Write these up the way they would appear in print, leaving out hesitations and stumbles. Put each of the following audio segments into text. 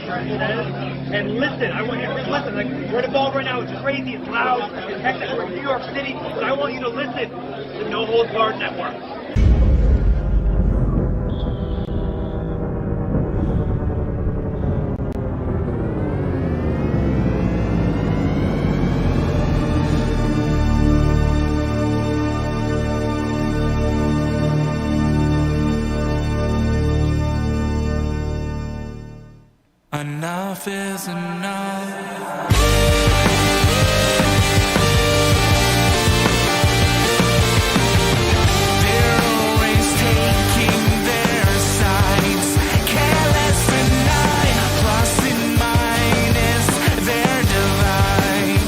shirt says. And listen, I want you to listen. Like, we're involved right now. It's crazy. It's loud. It's hectic. We're in New York City. But I want you to listen to No Holds Barred Network. Enough is enough. They're always taking their sides. Careless tonight, plus and minus their divide.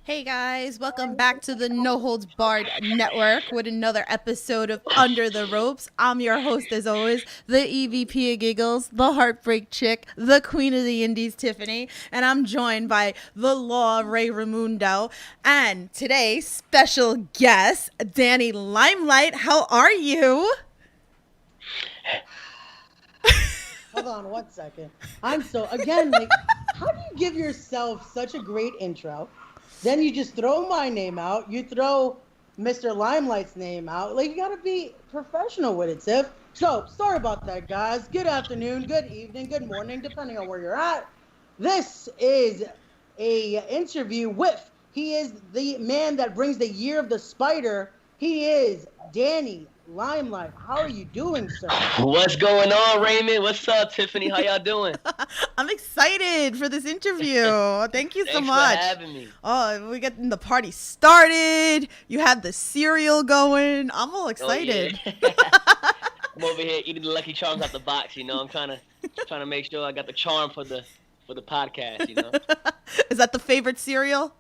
Hey guys, welcome back to the No Holds Barred Network with another episode of Under the Ropes. I'm your host as always, the EVP of Giggles, the Heartbreak Chick, the Queen of the Indies, Tiffany, and I'm joined by the Law Ray Ramundo, and today's special guest, Danny Limelight. How are you? Hold on 1 second. I'm so, again, like, how do you give yourself such a great intro? Then you just throw my name out. You throw Mr. Limelight's name out. Like, you got to be professional with it, Tiff. So, sorry about that, guys. Good afternoon, good evening, good morning, depending on where you're at. This is a interview with, he is the man that brings the year of the spider. He is Danny Limelight. How are you doing, sir? What's going on, Raymond? What's up, Tiffany? How y'all doing? I'm excited for this interview. Thank you so Thanks much. for having me. Oh, we're getting the party started. You have the cereal going. I'm all excited. Oh, yeah. I'm over here eating the Lucky Charms out the box. You know, I'm trying to make sure I got the charm for the podcast. You know, Is that the favorite cereal?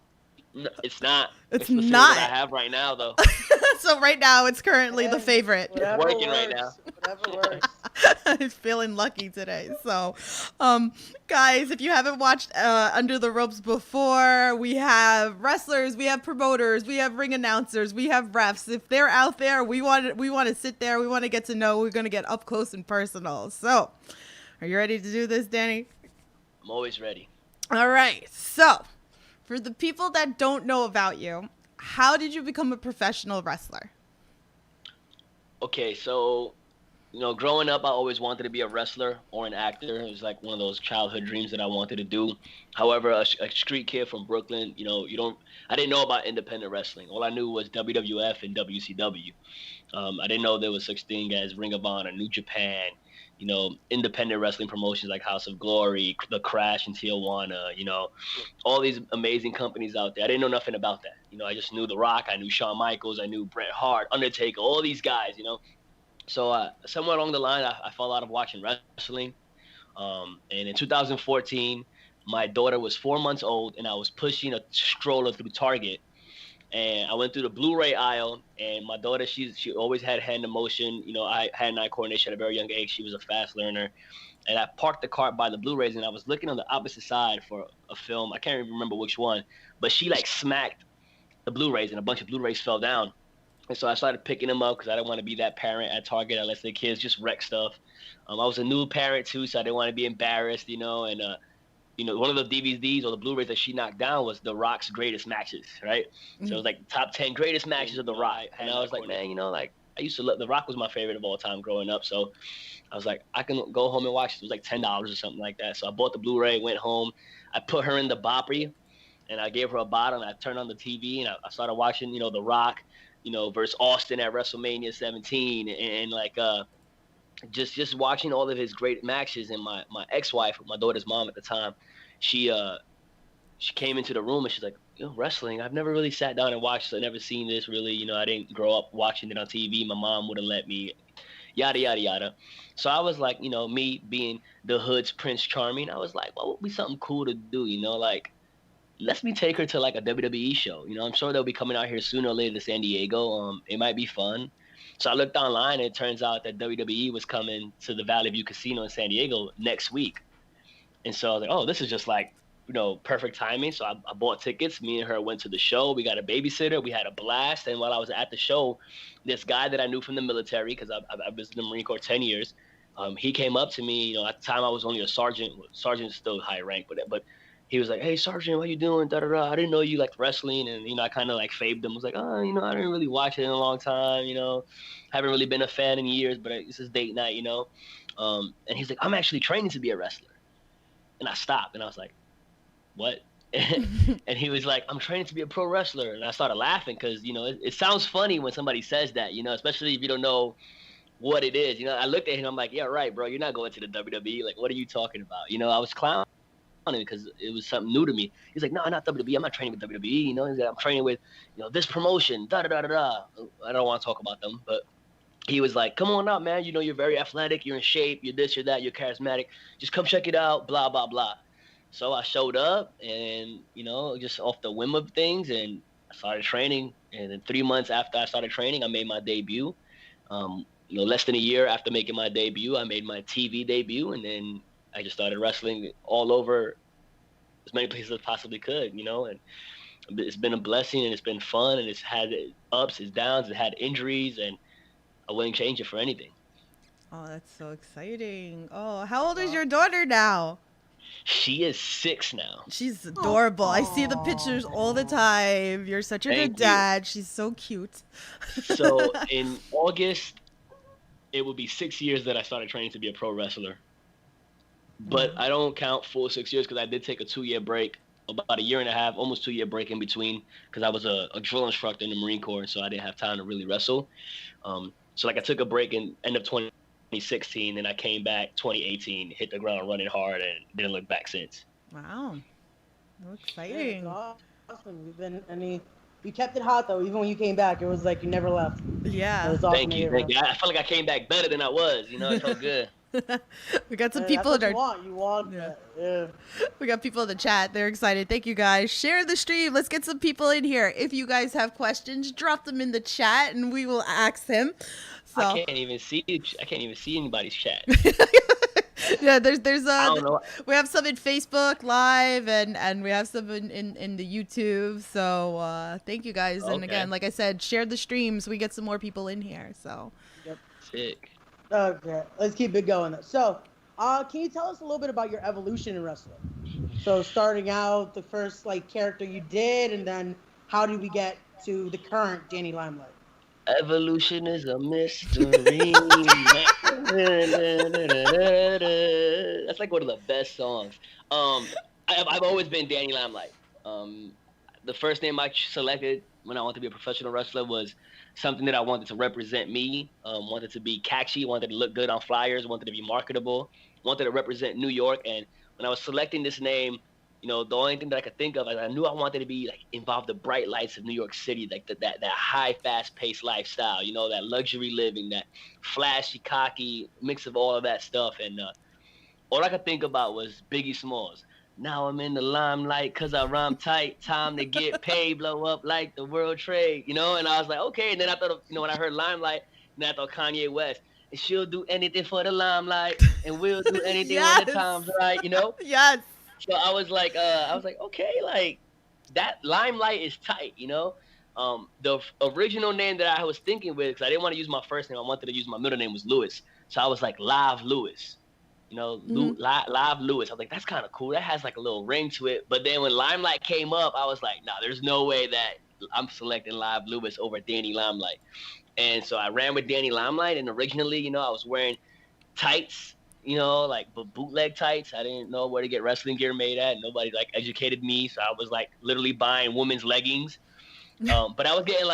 no, it's not. It's the cereal not. that I have right now, though. So right now it's currently the favorite. Whatever working works, right now. Whatever works. He's feeling lucky today. So, guys, if you haven't watched Under the Ropes before, we have wrestlers, we have promoters, we have ring announcers, we have refs. If they're out there, we want to sit there. We want to get to know. We're going to get up close and personal. So, are you ready to do this, Danny? I'm always ready. All right. So, for the people that don't know about you, how did you become a professional wrestler? Okay, so, you know, growing up, I always wanted to be a wrestler or an actor. It was like one of those childhood dreams that I wanted to do. However, a street kid from Brooklyn, you know, I didn't know about independent wrestling. All I knew was WWF and WCW. I didn't know there was such thing as Ring of Honor, New Japan, you know, independent wrestling promotions like House of Glory, The Crash in Tijuana, you know, all these amazing companies out there. I didn't know nothing about that. You know, I just knew The Rock, I knew Shawn Michaels, I knew Bret Hart, Undertaker, all these guys, you know. So somewhere along the line, I fell out of watching wrestling. And in 2014, my daughter was 4 months old, and I was pushing a stroller through Target. And I went through the Blu-ray aisle, and my daughter, she always had hand in motion. You know, I had hand-eye coordination at a very young age. She was a fast learner. And I parked the cart by the Blu-rays, and I was looking on the opposite side for a film. I can't even remember which one. But she, like, smacked the Blu-rays, and a bunch of Blu-rays fell down. And so I started picking them up because I didn't want to be that parent at Target that lets their kids just wreck stuff. I was a new parent, too, so I didn't want to be embarrassed, you know. And, you know, one of the DVDs or the Blu-rays that she knocked down was The Rock's greatest matches, right? Mm-hmm. So it was like top 10 greatest matches of The Rock. And I was like, man, you know, like, I used to love The Rock was my favorite of all time growing up. So I was like, I can go home and watch it. It was like $10 or something like that. So I bought the Blu-ray, went home. I put her in the Boppy, and I gave her a bottle, and I turned on the TV, and I started watching, you know, The Rock, you know, versus Austin at WrestleMania 17, and like just watching all of his great matches. And my ex-wife, my daughter's mom at the time, she came into the room, and she's like, you know, wrestling, I've never really sat down and watched it. I've never seen this really, you know, I didn't grow up watching it on TV. My mom wouldn't let me, yada, yada, yada. So I was like, you know, me being the hood's Prince Charming, I was like, what would be something cool to do, you know, like, let me take her to like a WWE show. You know, I'm sure they'll be coming out here sooner or later to San Diego. It might be fun. So I looked online, and it turns out that WWE was coming to the Valley View Casino in San Diego next week. And so I was like, oh, this is just like, you know, perfect timing. So I bought tickets. Me and her went to the show. We got a babysitter. We had a blast. And while I was at the show, this guy that I knew from the military, because I was in the Marine Corps 10 years, He came up to me, at the time I was only a sergeant. Sergeant's still high rank, but he was like, "Hey, Sergeant, what you doing? Da da da. I didn't know you liked wrestling." And I kind of like fabed him. I was like, "Oh, I didn't really watch it in a long time. Haven't really been a fan in years, but this is date night. And he's like, "I'm actually training to be a wrestler." And I stopped, and I was like, "What?" And he was like, "I'm training to be a pro wrestler." And I started laughing because it sounds funny when somebody says that, especially if you don't know what it is. I looked at him, I'm like, "Yeah, right, bro. You're not going to the WWE. Like, what are you talking about?" I was clowning because it was something new to me. He's like, "No, not WWE. I'm not training with WWE. He's like, I'm training with, this promotion. Da da da da da." I don't want to talk about them, but he was like, "Come on out, man. You're very athletic. You're in shape. You're this, you're that. You're charismatic. Just come check it out. Blah blah blah." So I showed up, and just off the whim of things, and I started training. And then 3 months after I started training, I made my debut. Less than a year after making my debut, I made my TV debut, and then I just started wrestling all over as many places as I possibly could, and it's been a blessing, and it's been fun, and it's had ups, it's downs, it had injuries, and I wouldn't change it for anything. Oh, that's so exciting. Oh, how old is your daughter now? She is 6 now. She's adorable. I see the pictures all the time. You're such a good dad. She's so cute. So in August, it will be 6 years that I started training to be a pro wrestler. But I don't count full 6 years because I did take a 2-year break, about a year and a half, almost 2-year break in between, because I was a drill instructor in the Marine Corps, so I didn't have time to really wrestle. So I took a break in end of 2016, and I came back 2018, hit the ground running hard, and didn't look back since. Wow, so exciting! Awesome. You kept it hot though. Even when you came back, it was like you never left. Yeah. It was awesome. Thank you. I felt like I came back better than I was. It felt good. We got some people in our. You want that. Yeah. We got people in the chat. They're excited. Thank you guys. Share the stream. Let's get some people in here. If you guys have questions, drop them in the chat, and we will ask them. So I can't even see anybody's chat. Yeah, there's I don't know. we have some in Facebook Live and we have some in the YouTube. So thank you guys. Okay. And again, like I said, share the streams. We get some more people in here. So Yep. Sick. Okay, let's keep it going. So, can you tell us a little bit about your evolution in wrestling? So, starting out, the first character you did, and then how did we get to the current Danny Limelight? Evolution is a mystery. That's like one of the best songs. I've always been Danny Limelight. The first name I selected when I wanted to be a professional wrestler was something that I wanted to represent me, wanted to be catchy, wanted to look good on flyers, wanted to be marketable, wanted to represent New York. And when I was selecting this name, the only thing that I could think of, I knew I wanted to be involved the bright lights of New York City, that high, fast-paced lifestyle, that luxury living, that flashy, cocky mix of all of that stuff. And all I could think about was Biggie Smalls. Now I'm in the limelight because I rhyme tight. Time to get paid, blow up like the World Trade, And I was like, okay. And then I thought, when I heard Limelight, then I thought Kanye West. And she'll do anything for the limelight, and we'll do anything when the time's right, Yes. So I was like, okay, that Limelight is tight, The original name that I was thinking with, because I didn't want to use my first name, I wanted to use my middle name was Lewis. So I was like, Live Lewis. Live Lewis. I was like, that's kind of cool. That has a little ring to it. But then when Limelight came up, I was like, nah, there's no way that I'm selecting Live Lewis over Danny Limelight. And so I ran with Danny Limelight. And originally, I was wearing tights, bootleg tights. I didn't know where to get wrestling gear made at. Nobody educated me. So I was literally buying women's leggings. But I was getting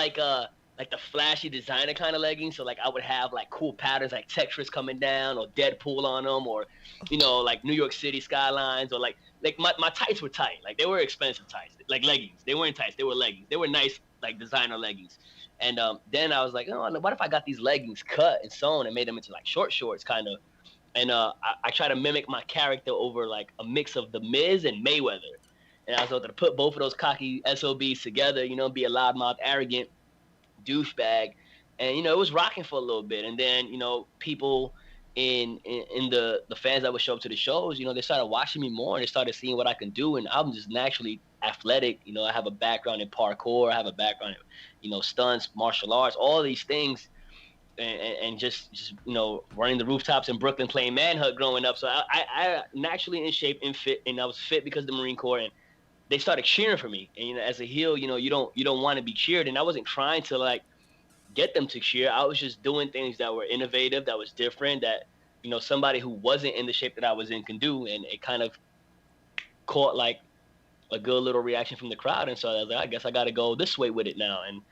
the flashy designer kind of leggings. So I would have cool patterns like Tetris coming down or Deadpool on them, or New York City skylines, or my tights were tight. They were expensive tights, leggings. They weren't tights, they were leggings. They were nice designer leggings. And then I was like, oh, what if I got these leggings cut and sewn and made them into short shorts kind of. And I try to mimic my character over a mix of The Miz and Mayweather. And I was able to put both of those cocky SOBs together, be a loudmouth, arrogant douchebag. And it was rocking for a little bit. And then people in the fans that would show up to the shows, they started watching me more, and they started seeing what I can do. And I'm just naturally athletic. I have a background in parkour, I have a background in stunts, martial arts, all these things and just running the rooftops in Brooklyn playing manhunt growing up. So I naturally in shape and fit, and I was fit because of the Marine Corps, and they started cheering for me. And as a heel, you don't want to be cheered, and I wasn't trying to like get them to cheer. I was just doing things that were innovative, that was different, that somebody who wasn't in the shape that I was in can do, and it kind of caught like a good little reaction from the crowd. And so I was like, I guess I got to go this way with it now. And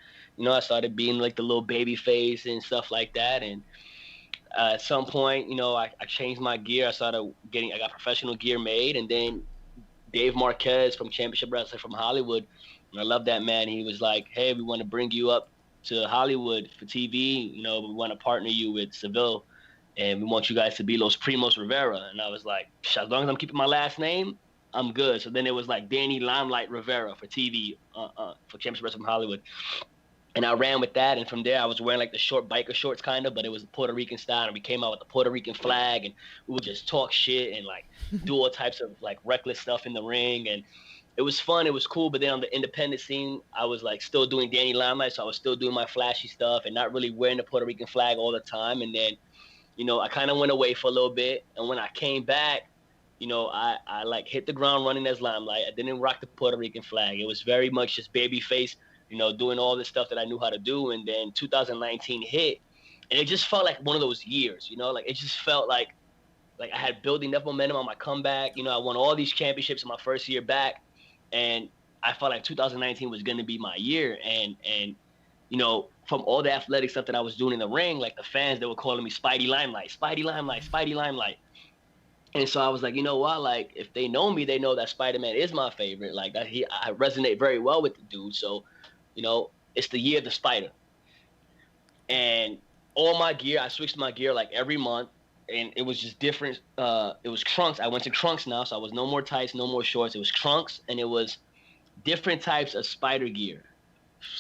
I started being like the little baby face and stuff like that. And at some point, I changed my gear. I got professional gear made, and then Dave Marquez from Championship Wrestling from Hollywood, and I love that man. He was like, hey, we want to bring you up to Hollywood for TV. We want to partner you with Seville, and we want you guys to be Los Primos Rivera. And I was like, as long as I'm keeping my last name, I'm good. So then it was like Danny Limelight Rivera for TV, for Championship Wrestling from Hollywood. And I ran with that, and from there I was wearing like the short biker shorts kind of, but it was Puerto Rican style, and we came out with the Puerto Rican flag, and we would just talk shit and like do all types of like reckless stuff in the ring, and it was fun, it was cool. But then on the independent scene, I was like still doing Danny Limelight, so I was still doing my flashy stuff and not really wearing the Puerto Rican flag all the time. And then, I kind of went away for a little bit, and when I came back, I like hit the ground running as Limelight. I didn't rock the Puerto Rican flag. It was very much just babyface, doing all this stuff that I knew how to do. And then 2019 hit, and it just felt like one of those years, like it just felt like I had built enough momentum on my comeback. I won all these championships in my first year back, and I felt like 2019 was going to be my year. And from all the athletic stuff that I was doing in the ring, like the fans, they were calling me Spidey Limelight, Spidey Limelight, Spidey Limelight. And so I was like, you know what? Like, if they know me, they know that Spider-Man is my favorite. Like, I resonate very well with the dude. So, it's the year of the Spider. And all my gear, I switched my gear like every month, and it was just different. It was trunks. I went to trunks now, so I was no more tights, no more shorts. It was trunks, and it was different types of spider gear.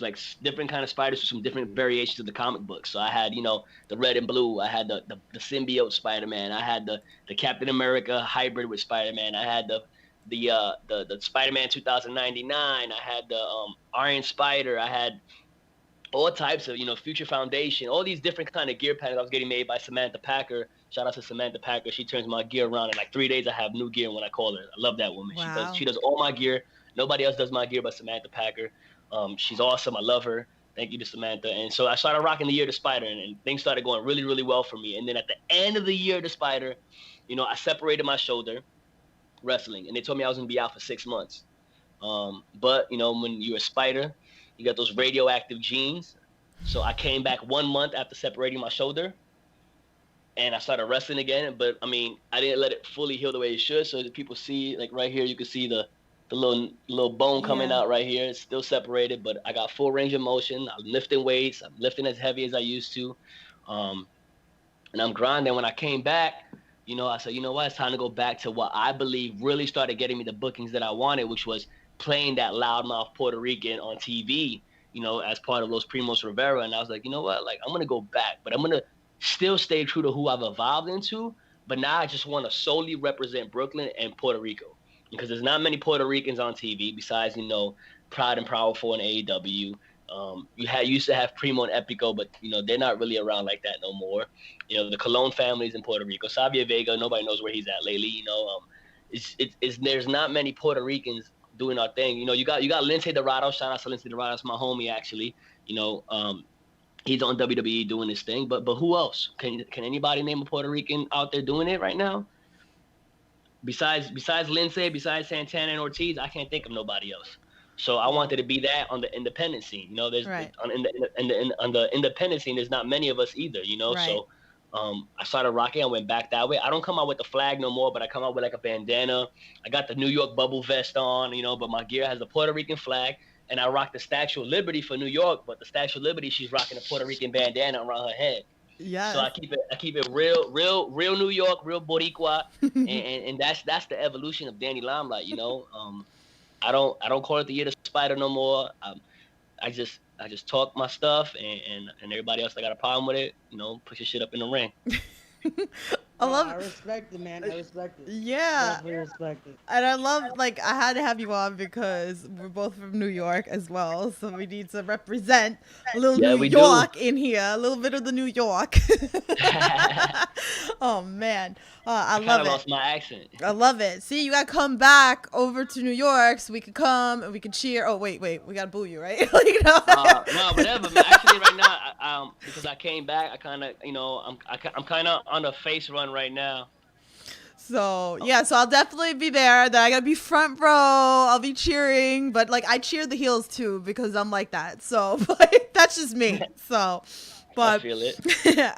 Like different kind of spiders with some different variations of the comic books. So I had, the red and blue. I had the symbiote Spider-Man. I had the Captain America hybrid with Spider-Man. I had the Spider-Man 2099. I had the Iron Spider. I had all types of, Future Foundation, all these different kind of gear patterns I was getting made by Samantha Packer. Shout out to Samantha Packer. She turns my gear around in like 3 days. I have new gear when I call her. I love that woman. Wow. She does all my gear. Nobody else does my gear but Samantha Packer. She's awesome. I love her. Thank you to Samantha. And so I started rocking the year of the Spider, and things started going really, really well for me. And then at the end of the year of the Spider, I separated my shoulder wrestling, and they told me I was going to be out for 6 months. But, when you're a Spider, you got those radioactive genes. So I came back 1 month after separating my shoulder, and I started wrestling again. But, I didn't let it fully heal the way it should. So that people see, like right here, you can see the little bone coming out right here. It's still separated, but I got full range of motion. I'm lifting weights. I'm lifting as heavy as I used to. And I'm grinding. When I came back, I said, you know what? It's time to go back to what I believe really started getting me the bookings that I wanted, which was playing that loudmouth Puerto Rican on TV, as part of Los Primos Rivera. And I was like, you know what? Like, I'm going to go back, but I'm going to still stay true to who I've evolved into. But now I just want to solely represent Brooklyn and Puerto Rico. Because there's not many Puerto Ricans on TV besides, Proud and Powerful and AEW. You used to have Primo and Epico, but, they're not really around like that no more. The Colon family's in Puerto Rico. Savia Vega, nobody knows where he's at lately. There's not many Puerto Ricans doing our thing. You got Lince Dorado. Shout out to Lince Dorado. That's my homie, actually. He's on WWE doing this thing. But who else? Can anybody name a Puerto Rican out there doing it right now? Besides Lindsay, besides Santana and Ortiz, I can't think of nobody else. So I wanted to be that on the independent scene. There's right. on the independent scene, there's not many of us either. Right. So I started rocking. I went back that way. I don't come out with the flag no more, but I come out with like a bandana. I got the New York bubble vest on, but my gear has the Puerto Rican flag, and I rock the Statue of Liberty for New York. But the Statue of Liberty, she's rocking a Puerto Rican bandana around her head. Yeah. So I keep it real New York, real Boricua, and that's the evolution of Danny Limelight. I don't call it the year of the Spider no more. I just talk my stuff, and everybody else that got a problem with it, push your shit up in the ring. I love I respect it, man. I respect it. Yeah. Definitely respect it. And I love, like, I had to have you on because we're both from New York as well. So we need to represent a little Yeah, New we do. York in here, a little bit of the New York. Oh, man. I I kind love of it. lost my accent. I love it. See, you got to come back over to New York so we could come and we could cheer. Oh, wait. We got to boo you, right? Like, you know? No, whatever. Man. Actually, right now, because I came back, I kind of, I'm kind of on a face run right now. So yeah, so I'll definitely be there. Then I gotta be front row. I'll be cheering, but like I cheer the heels too because I'm like that. So but that's just me. So, but I feel it.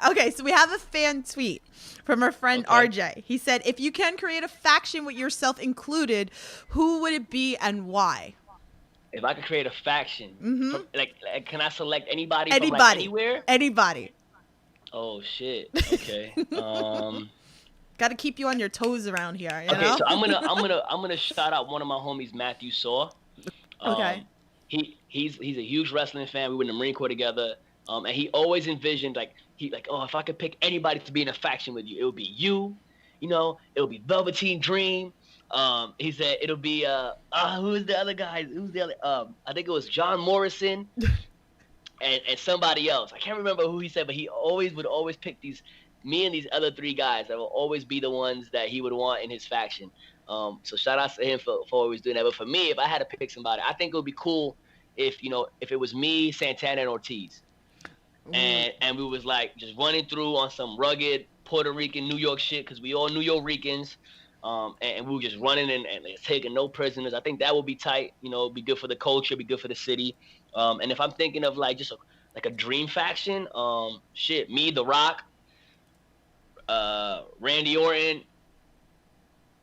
Okay, so we have a fan tweet from our friend Okay. RJ. He said, "If you can create a faction with yourself included, who would it be and why?" If I could create a faction, from, like, can I select anybody, Anybody, from like anywhere? anybody. Oh shit. Okay. Got to keep you on your toes around here. You Okay, know? so I'm gonna shout out one of my homies, Matthew Saw. Okay. He's a huge wrestling fan. We were in the Marine Corps together. And he always envisioned oh, if I could pick anybody to be in a faction with you, it would be you. You know, it would be Velveteen Dream. He said it'll be who's the other guy? Who's the other? I think it was John Morrison. And somebody else. I can't remember who he said, but he would always pick me and these other three guys that will always be the ones that he would want in his faction. So shout out to him for always doing that. But for me, if I had to pick somebody, I think it would be cool if it was me, Santana, and Ortiz. And we was like just running through on some rugged Puerto Rican, New York shit, because we all New Yorkers. And we were just running and taking no prisoners. I think that would be tight. Be good for the culture, be good for the city. And if I'm thinking of like just a dream faction, me, The Rock, Randy Orton,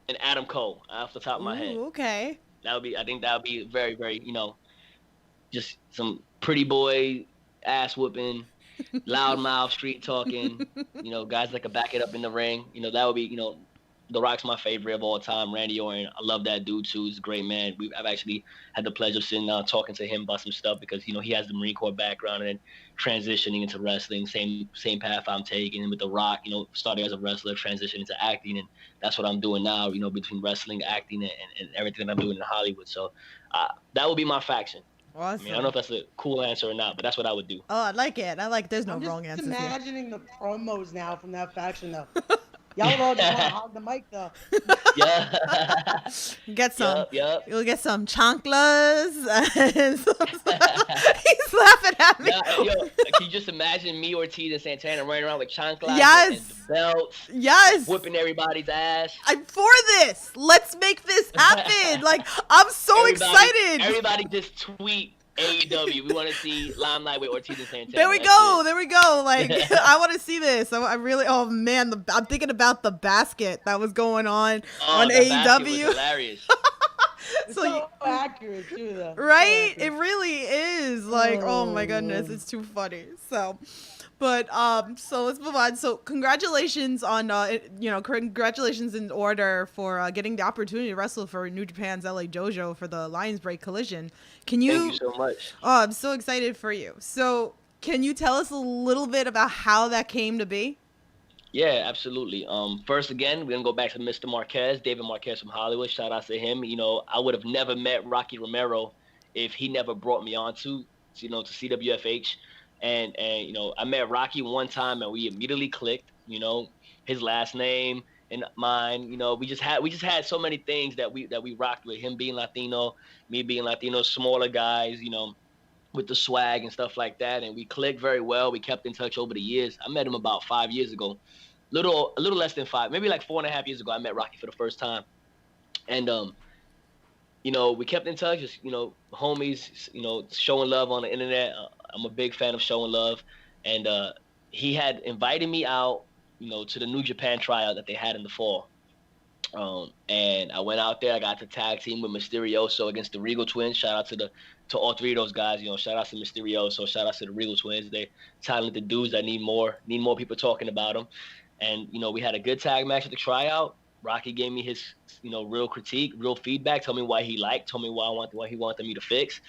and Adam Cole off the top of my head. Okay. I think that would be very, very, just some pretty boy ass whooping, loudmouth street talking, guys that could back it up in the ring. That would be, The Rock's my favorite of all time. Randy Orton, I love that dude too. He's a great man. I've actually had the pleasure of sitting down talking to him about some stuff because he has the Marine Corps background and then transitioning into wrestling, same path I'm taking. And with The Rock, starting as a wrestler, transitioning into acting, and that's what I'm doing now. Between wrestling, acting, and everything that I'm doing in Hollywood. So that would be my faction. Awesome. I mean, I don't know if that's a cool answer or not, but that's what I would do. Oh, I like it. There's no I'm wrong just answer here. imagining the promos now from that faction though. Y'all would all just want to hog the mic though. Yeah. Get some. Yep. You'll get some chanclas. And he's laughing at me. Yeah, can you just imagine me, Ortiz, and Santana running around with chanclas Yes. and the belts, Yes. whipping everybody's ass? I'm for this. Let's make this happen. I'm so excited. Everybody just tweet AEW. We want to see Limelight with Ortiz and Santana. There we go. There we go. I want to see this. I really. Oh man, I'm thinking about the basket that was going on The AEW. basket was hilarious. It's So so accurate too though. Right? So It really is. Oh my goodness, it's too funny. So, but so let's move on. So congratulations on congratulations in order for getting the opportunity to wrestle for New Japan's LA Dojo for the Lions Break Collision. Thank you so much. Oh, I'm so excited for you. So, can you tell us a little bit about how that came to be? Yeah, absolutely. First, again, we're gonna go back to Mr. Marquez, David Marquez from Hollywood. Shout out to him. I would have never met Rocky Romero if he never brought me on to CWFH. And I met Rocky one time and we immediately clicked. His last name and mine. We just had so many things that we rocked with. Him being Latino, me being Latino, smaller guys. With the swag and stuff like that, and we clicked very well. We kept in touch over the years. I met him about 5 years ago, a little less than 5, maybe like 4.5 years ago. I met Rocky for the first time, and we kept in touch, just homies, showing love on the internet. I'm a big fan of showing love, and he had invited me out, to the New Japan tryout that they had in the fall. And I went out there. I got to tag team with Mysterioso against the Regal Twins. Shout out to all three of those guys. Shout out to Mysterioso. Shout out to the Regal Twins. They're talented dudes that need more people talking about them. And we had a good tag match at the tryout. Rocky gave me his real critique, real feedback. Told me why he liked. Told me what he wanted me to fix.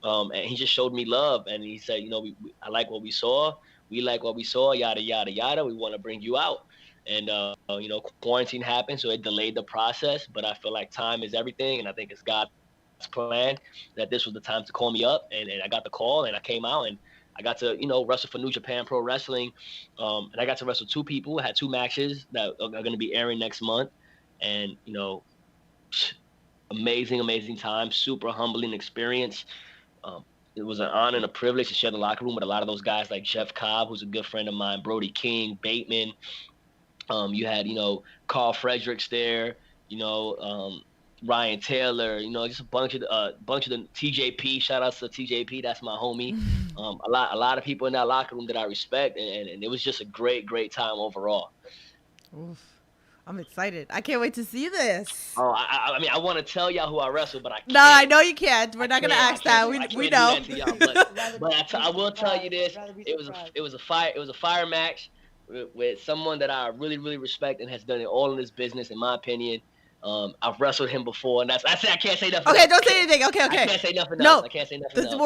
And he just showed me love. And he said, I like what we saw. We like what we saw. Yada yada yada. We want to bring you out. and quarantine happened, so it delayed the process. But I feel like time is everything, and I think it's God's plan that this was the time to call me up, and I got the call, and I came out, and I got to wrestle for New Japan Pro Wrestling, and I got to wrestle 2 people. I had 2 matches that are going to be airing next month, and amazing time, super humbling experience. It was an honor and a privilege to share the locker room with a lot of those guys like Jeff Cobb, who's a good friend of mine, Brody King, Bateman. You had, Carl Fredericks there, Ryan Taylor, just a bunch of the TJP. Shout outs to TJP, that's my homie. A lot of people in that locker room that I respect, and it was just a great time overall. Oof. I'm excited. I can't wait to see this. Oh, I mean, I want to tell y'all who I wrestled, but I can't. No, I know you can't. We're not gonna ask that. We know. But I will tell you this: it was a fire match with someone that I really respect and has done it all in this business, in my opinion. I've wrestled him before, and I can't say nothing. Okay, don't say anything. Okay. I can't say nothing No, else. I can't say nothing else. The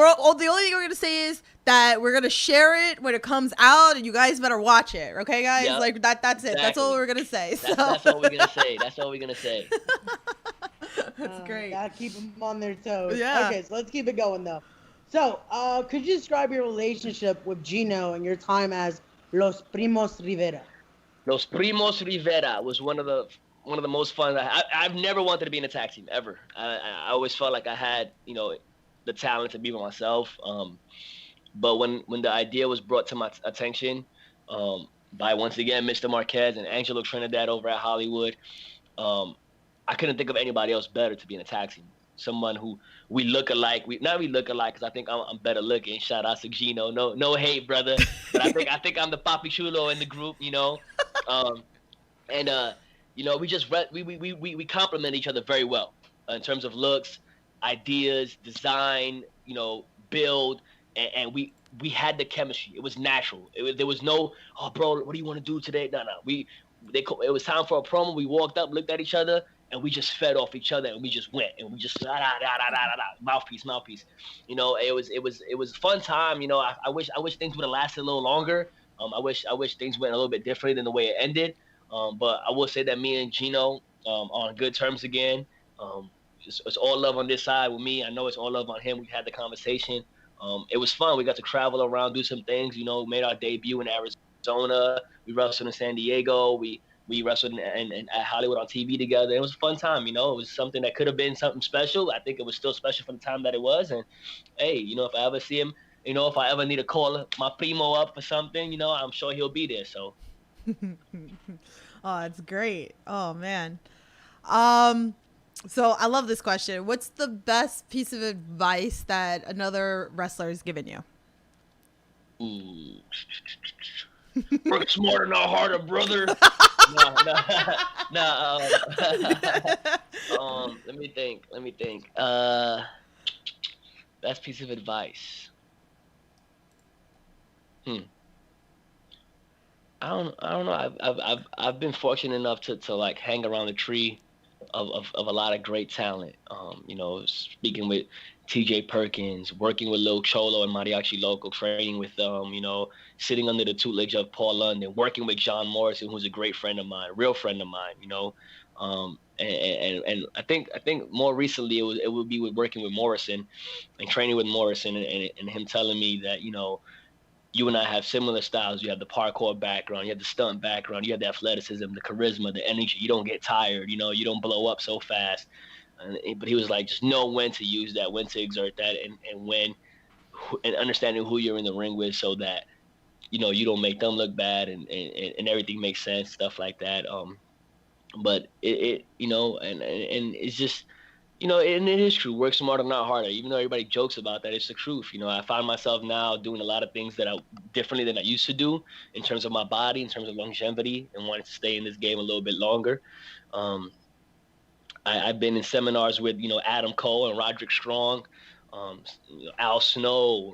only thing we're gonna say is that we're gonna share it when it comes out, and you guys better watch it. Okay, guys? Yep. Like that. That's it. Exactly. That's all we're gonna say. That's all we're gonna say. That's all we're gonna say. That's great. Gotta keep them on their toes. Yeah. Okay, so let's keep it going though. So, could you describe your relationship with Gino and your time as Los Primos Rivera? Los Primos Rivera was one of the most fun. I've never wanted to be in a tag team ever. I always felt like I had the talent to be by myself. But when the idea was brought to my attention by once again Mr. Marquez and Angelo Trinidad over at Hollywood, I couldn't think of anybody else better to be in a tag team. Someone who we look alike. Not we look alike because I think I'm better looking. Shout out to Gino. No hate, brother. But I think I'm the papi chulo in the group. We complement each other very well in terms of looks, ideas, design, build, and we had the chemistry. It was natural. There was no, oh bro, what do you want to do today? No. It was time for a promo. We walked up, looked at each other, and we just fed off each other, and we just went, and we just mouthpiece. It was a fun time. I wish things would have lasted a little longer. I wish things went a little bit differently than the way it ended. But I will say that me and Gino on good terms again. It's all love on this side with me. I know it's all love on him. We had the conversation. It was fun. We got to travel around, do some things. Made our debut in Arizona. We wrestled in San Diego. We wrestled at Hollywood on TV together. It was a fun time. It was something that could have been something special. I think it was still special for the time that it was. And hey, if I ever see him, if I ever need to call my primo up for something, I'm sure he'll be there. So. Oh, it's great. Oh man. So I love this question. What's the best piece of advice that another wrestler has given you? Work smarter, not harder, brother. No. Let me think. Best piece of advice. I don't know. I've been fortunate enough to like hang around the tree of a lot of great talent. Speaking with TJ Perkins, working with Lil Cholo and Mariachi Loco, training with them, sitting under the tutelage of Paul London, working with John Morrison, who's a great friend of mine, real friend of mine, and I think more recently it would be with working with Morrison and training with Morrison and him telling me that, you and I have similar styles. You have the parkour background, you have the stunt background, you have the athleticism, the charisma, the energy. You don't get tired, you don't blow up so fast. But he was like, just know when to use that, when to exert that, and understanding who you're in the ring with, so that you don't make them look bad, and everything makes sense, stuff like that. But it and it's just, and it is true. Work smarter, not harder. Even though everybody jokes about that, it's the truth. I find myself now doing a lot of things that I differently than I used to do in terms of my body, in terms of longevity, and wanting to stay in this game a little bit longer. I've been in seminars with, Adam Cole and Roderick Strong, Al Snow.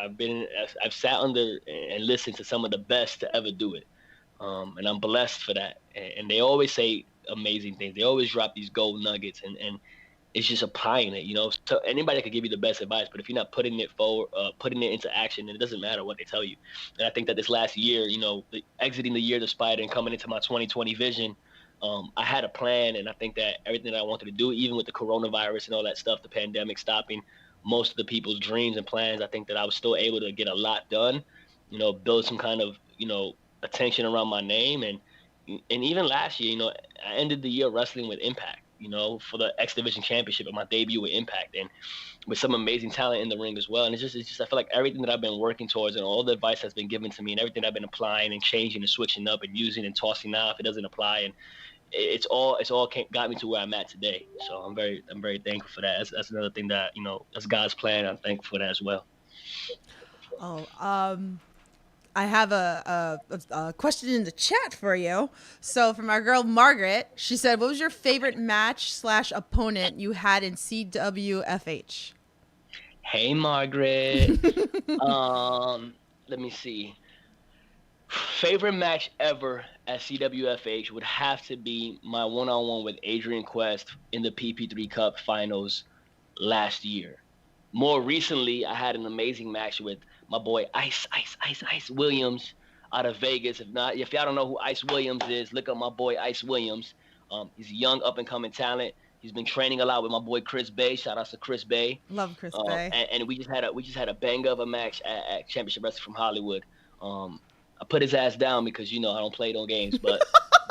I've sat under and listened to some of the best to ever do it. And I'm blessed for that. And they always say amazing things. They always drop these gold nuggets. And it's just applying it, you know. So anybody could give you the best advice, but if you're not putting it forward, putting it into action, then it doesn't matter what they tell you. And I think that this last year, you know, exiting the year despite and coming into my 2020 vision, I had a plan, and I think that everything that I wanted to do, even with the coronavirus and all that stuff, the pandemic stopping most of the people's dreams and plans, I think that I was still able to get a lot done, you know, build some kind of, you know, attention around my name. And even last year, you know, I ended the year wrestling with Impact, you know, for the X Division Championship at my debut with Impact, and with some amazing talent in the ring as well. And it's just I feel like everything that I've been working towards and all the advice that's been given to me and everything I've been applying and changing and switching up and using and tossing now if it doesn't apply, and it's all got me to where I'm at today. So I'm very thankful for that. That's another thing that, you know, that's God's plan. I'm thankful for that as well. I have a question in the chat for you. So from our girl Margaret, she said, what was your favorite match / opponent you had in CWFH? Hey, Margaret. Let me see. Favorite match ever at CWFH would have to be my one-on-one with Adrian Quest in the PP3 Cup finals last year. More recently, I had an amazing match with my boy Ice Williams out of Vegas. If y'all don't know who Ice Williams is, look up my boy Ice Williams. He's a young up-and-coming talent. He's been training a lot with my boy Chris Bay. Shout out to Chris Bay. Love Chris Bay. And we just had a bang of a match at Championship Wrestling from Hollywood. I put his ass down because, you know, I don't play no games, but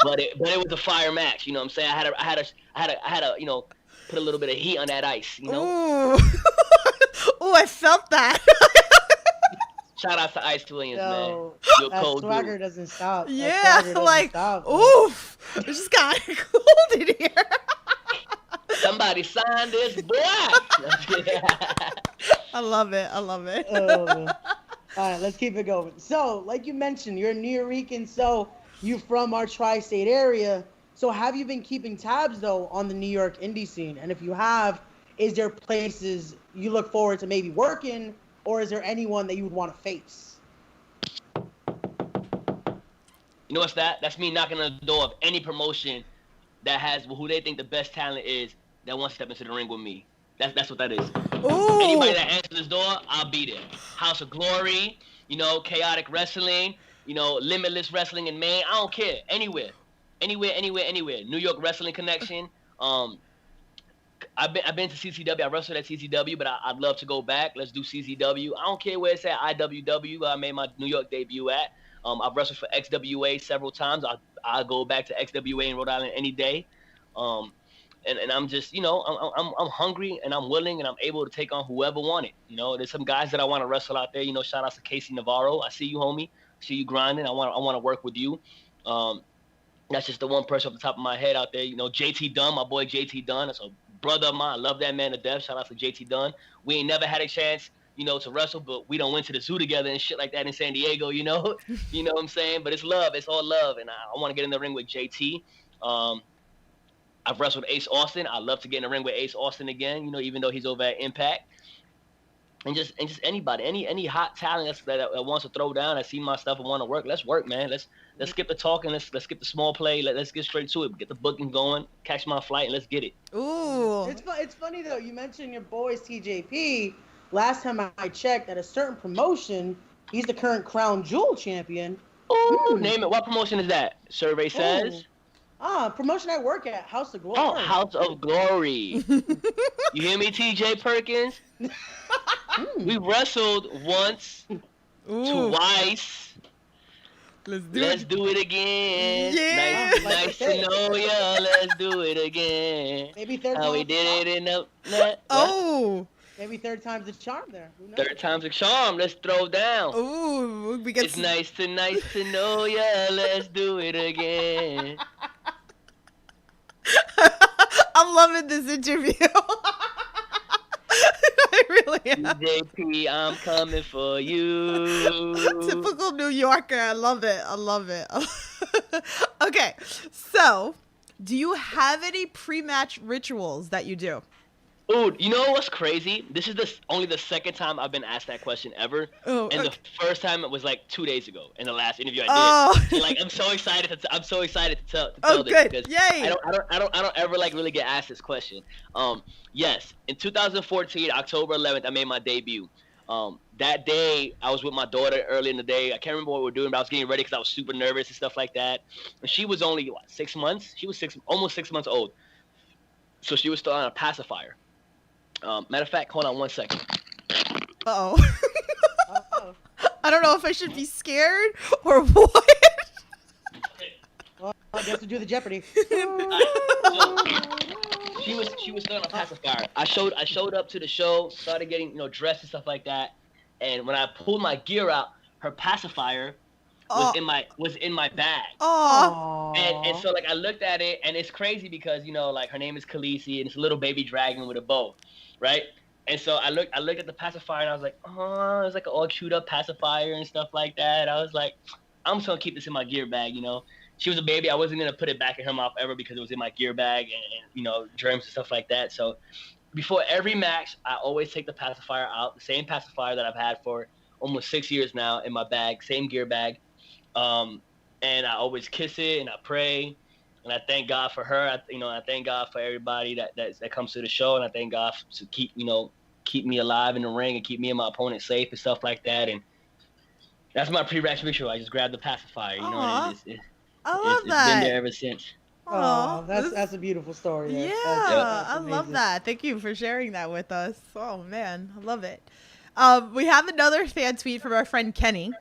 it was a fire match. You know what I'm saying? I had a you know, put a little bit of heat on that ice. You know. Ooh, I felt that. Shout out to Ice Williams, man. You're that cold swagger dude. doesn't stop. Yeah, like, stop, oof. It's just kind of cold in here. Somebody sign this boy. I love it. All right, let's keep it going. So, like you mentioned, you're a New Yorican, so you're from our tri-state area. So have you been keeping tabs, though, on the New York indie scene? And if you have, is there places you look forward to maybe working, or is there anyone that you would want to face? You know what's that? That's me knocking on the door of any promotion that has who they think the best talent is that wants to step into the ring with me. That's what that is. Ooh. Anybody that answers this door, I'll be there. House of Glory, you know, Chaotic Wrestling, you know, Limitless Wrestling in Maine. I don't care. Anywhere. New York Wrestling Connection. I've been to CCW. I wrestled at CCW, but I'd love to go back. Let's do CCW. I don't care where it's at. IWW, I made my New York debut at. I've wrestled for XWA several times. I'll go back to XWA in Rhode Island any day. And I'm just, you know, I'm hungry and I'm willing and I'm able to take on whoever want it. You know, there's some guys that I want to wrestle out there. You know, shout out to Casey Navarro. I see you, homie. I see you grinding. I want to work with you. That's just the one person off the top of my head out there. You know, JT Dunn, my boy JT Dunn. That's a brother of mine. I love that man to death. Shout out to JT Dunn. We ain't never had a chance, you know, to wrestle, but we done went to the zoo together and shit like that in San Diego, you know? You know what I'm saying? But it's love. It's all love. And I want to get in the ring with JT. I've wrestled Ace Austin. I'd love to get in the ring with Ace Austin again, you know, even though he's over at Impact. And just anybody, any hot talent that wants to throw down, I see my stuff and want to work. Let's work, man. Let's skip the talking. Let's skip the small play. Let's get straight to it. Get the booking going. Catch my flight and let's get it. Ooh. It's funny though. You mentioned your boys TJP. Last time I checked, at a certain promotion, he's the current Crown Jewel champion. Ooh, name it. What promotion is that? Survey says. Promotion I work at, House of Glory. Oh, House of Glory. You hear me, TJ Perkins? We wrestled once, twice. Let's do it again. Yeah. Nice to know ya. Let's do it again. Maybe third How time. we did it in the... Oh. Maybe third time's the charm there. Who knows? Third time's a charm. Let's throw down. Ooh. We get It's nice to know ya. Let's do it again. I'm loving this interview. I really am. JP, I'm coming for you. Typical New Yorker. I love it. Okay, so do you have any pre-match rituals that you do? Ooh, you know what's crazy? This is only the second time I've been asked that question ever, Oh, and okay. the first time it was like 2 days ago in the last interview I did. Oh. And like I'm so excited to tell Oh, this good. because Yay. I don't ever like really get asked this question. Yes, in 2014, October 11th, I made my debut. That day I was with my daughter early in the day. I can't remember what we were doing, but I was getting ready because I was super nervous and stuff like that. And she was only 6 months. She was almost 6 months old, so she was still on a pacifier. Matter of fact, hold on 1 second. Uh-oh. Oh, I don't know if I should be scared or what. well, I guess we do the Jeopardy. She was still on a pacifier. I showed up to the show, started getting dressed and stuff like that, and when I pulled my gear out, her pacifier was in my bag. Oh. And so like I looked at it, and it's crazy because like her name is Khaleesi, and it's a little baby dragon with a bow, right? And so I looked at the pacifier, and I was like, oh, it's like an all chewed up pacifier and stuff like that. I was like, I'm just gonna keep this in my gear bag, She was a baby. I wasn't gonna put it back in her mouth ever because it was in my gear bag and germs and stuff like that. So before every match, I always take the pacifier out, the same pacifier that I've had for almost 6 years now in my bag, same gear bag. And I always kiss it and I pray and I thank God for her. I thank God for everybody that comes to the show, and I thank God to keep me alive in the ring and keep me and my opponent safe and stuff like that. And that's my pre-match ritual. I just grab the pacifier, and I love it's that. been there ever since. Oh, that's a beautiful story. Yeah, That's I love amazing. that. Thank you for sharing that with us. Oh man, I love it. We have another fan tweet from our friend Kenny.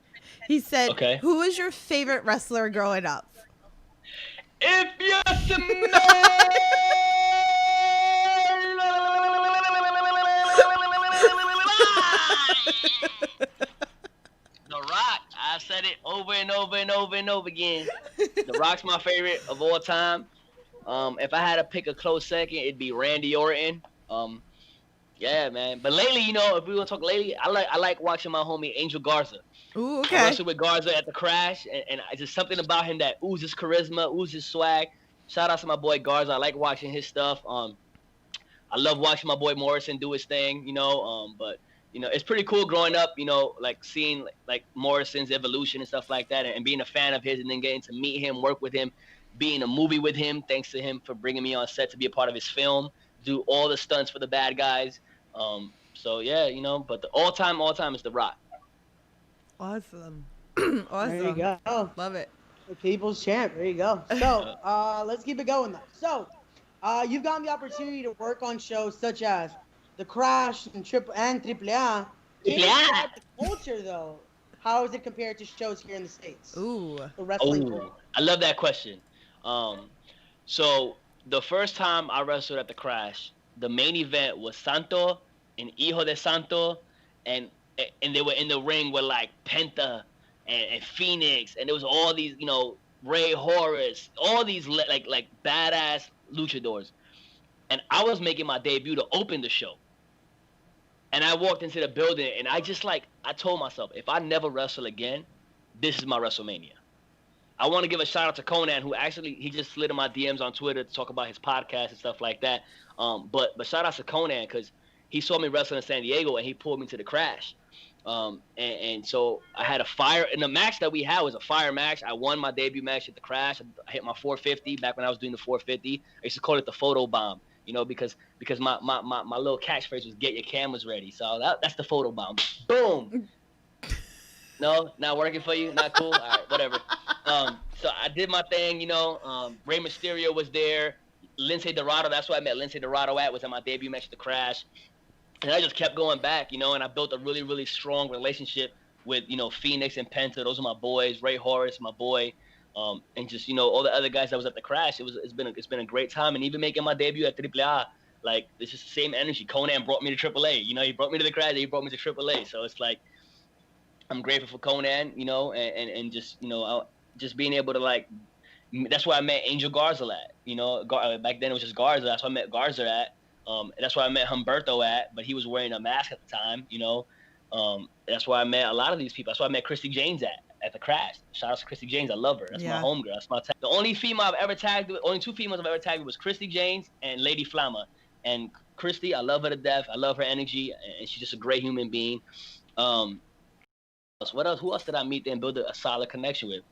He said, Okay. "Who was your favorite wrestler growing up?" If you The Rock. I said it over and over and over and over again. The Rock's my favorite of all time. If I had to pick a close second, it'd be Randy Orton. Yeah, man. But lately, if we want to talk lately, I like watching my homie Angel Garza. Ooh, I okay. wrestled with Garza at the Crash, and just something about him that oozes charisma, oozes swag. Shout out to my boy Garza. I like watching his stuff. I love watching my boy Morrison do his thing, but it's pretty cool growing up, like seeing like Morrison's evolution and stuff like that, and being a fan of his, and then getting to meet him, work with him, be in a movie with him, thanks to him for bringing me on set to be a part of his film, do all the stunts for the bad guys. So yeah, but the all-time is The Rock. Awesome. There Awesome. you go. Love it. The people's champ. There you go. So let's keep it going though. So you've gotten the opportunity to work on shows such as The Crash and Triple A. Can you describe the culture though? How is it compared to shows here in the States? Ooh. The wrestling Oh, culture. I love that question. So the first time I wrestled at the Crash, the main event was Santo and Hijo de Santo, and they were in the ring with like Penta and Phoenix, and there was all these, Ray Horace, all these like badass luchadors, and I was making my debut to open the show. And I walked into the building, and I told myself, if I never wrestle again, this is my WrestleMania. I want to give a shout out to Conan, who actually, he just slid in my DMs on Twitter to talk about his podcast and stuff like that. But shout out to Conan, because he saw me wrestle in San Diego, and he pulled me to the Crash. And so I had a fire, and the match that we had was a fire match. I won my debut match at the Crash. I hit my 450 back when I was doing the 450. I used to call it the photo bomb, because my little catchphrase was "get your cameras ready." So that's the photo bomb. Boom. No, not working for you. Not cool. All right, whatever. So I did my thing. Rey Mysterio was there. Lince Dorado. That's where I met Lince Dorado was at my debut match at the Crash. And I just kept going back, and I built a really, really strong relationship with, Phoenix and Penta. Those are my boys. Ray Horace, my boy, and just, all the other guys that was at the Crash. It's been a great time, and even making my debut at AAA, like it's just the same energy. Conan brought me to AAA. He brought me to the Crash. He brought me to AAA. So it's like I'm grateful for Conan, and just just being able to that's where I met Angel Garza at. Back then it was just Garza. That's where I met Garza at. That's where I met Humberto at, but he was wearing a mask at the time, That's where I met a lot of these people. That's where I met Christy James at the Crash. Shout out to Christy James. I love her. That's my homegirl. That's my tag. The only female I've ever tagged with, only two females I've ever tagged with was Christy James and Lady Flama. And Christy. I love her to death. I love her energy, and she's just a great human being. What else? Who else did I meet there and build a solid connection with?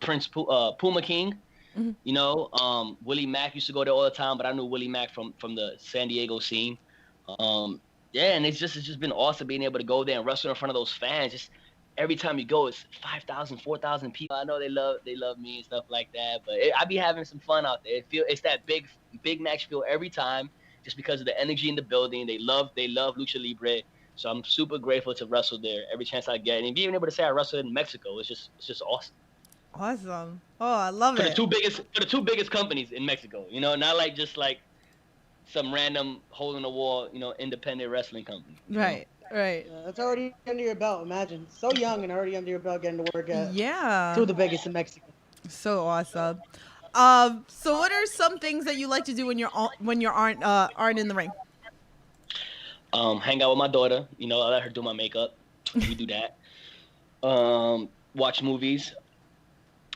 Puma King. Mm-hmm. You know, Willie Mack used to go there all the time, but I knew Willie Mack from the San Diego scene. Yeah, and it's just been awesome being able to go there and wrestle in front of those fans. Just every time you go, it's 5,000, 4,000 people. I know they love me and stuff like that, but I be having some fun out there. It's that big match feel every time, just because of the energy in the building. They love Lucha Libre, so I'm super grateful to wrestle there every chance I get, and being able to say I wrestled in Mexico, it's just awesome. Awesome. Oh, I love it. For the two biggest companies in Mexico, you know, not like just like some random hole in the wall, you know, independent wrestling company. Right. Right. Yeah, that's already under your belt. Imagine, so young and already under your belt, getting to work at Yeah. two of the biggest in Mexico. So awesome. So what are some things that you like to do when you aren't in the ring? Hang out with my daughter. You know, I let her do my makeup. We do that. Watch movies.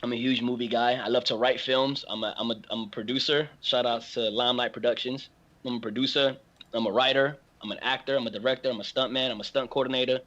I'm a huge movie guy. I love to write films. I'm a producer. Shout out to Limelight Productions. I'm a producer. I'm a writer. I'm an actor. I'm a director. I'm a stuntman. I'm a stunt coordinator.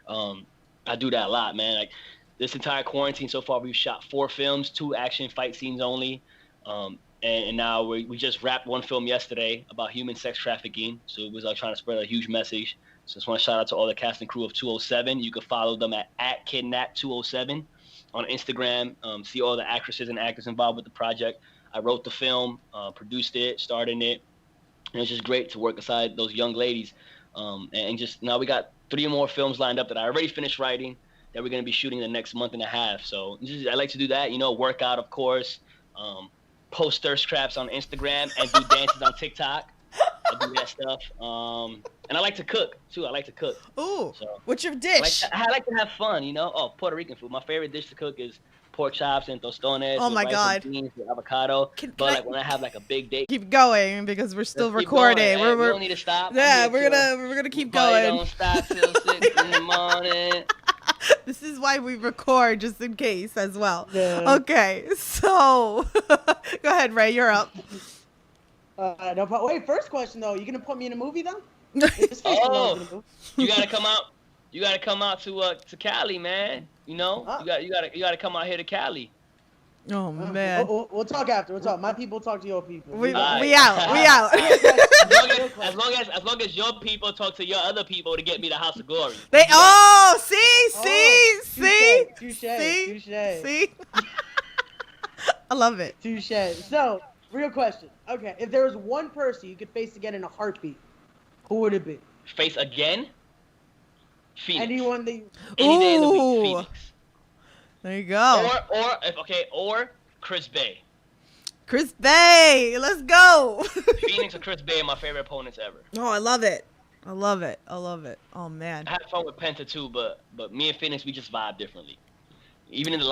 I do that a lot, man. Like this entire quarantine so far, we've shot 4 films, 2 action fight scenes only. And now we just wrapped 1 film yesterday about human sex trafficking. So it was trying to spread a huge message. So I just want to shout out to all the cast and crew of 207. You can follow them at kidnap207 on Instagram. See all the actresses and actors involved with the project. I wrote the film, produced it, starred in it. And it's just great to work aside those young ladies. And just now we got 3 more films lined up that I already finished writing that we're going to be shooting the next month and a half. So I like to do that, you know, work out, of course, post thirst traps on Instagram and do dances on TikTok. I do that stuff. And I like to cook, too. I like to cook. Ooh, so, what's your dish? I like to have fun, you know. Oh, Puerto Rican food. My favorite dish to cook is pork chops and tostones. Oh, with my rice God. and beans with avocado. But like when I have like a big date. Keep going because we're still Let's keep recording. going. We don't need to stop. Yeah, I'm here we're gonna keep till- going. Don't stop till 6 in the morning. This is why we record, just in case as well. Yeah. Okay, so go ahead, Ray. You're up. No, but wait. First question though, you gonna put me in a movie though? This face belongs in a movie. You gotta come out. You gotta come out to Cali, man. You know, Huh? you gotta come out here to Cali. Oh man, We'll talk after. We'll talk. My people talk to your people. we Alright. out. We out. As long as your people talk to your other people to get me the House of Glory. See, I love it. Touche. So, real question. Okay, if there was one person you could face again in a heartbeat, who would it be? Face again? Phoenix. Anyone that you... Any day of the week, Ooh. Phoenix. There you go. Or Chris Bay. Chris Bay, let's go. Phoenix or Chris Bay are my favorite opponents ever. Oh, I love it. I love it. Oh man. I had fun with Penta too, but me and Phoenix, we just vibe differently. Even in the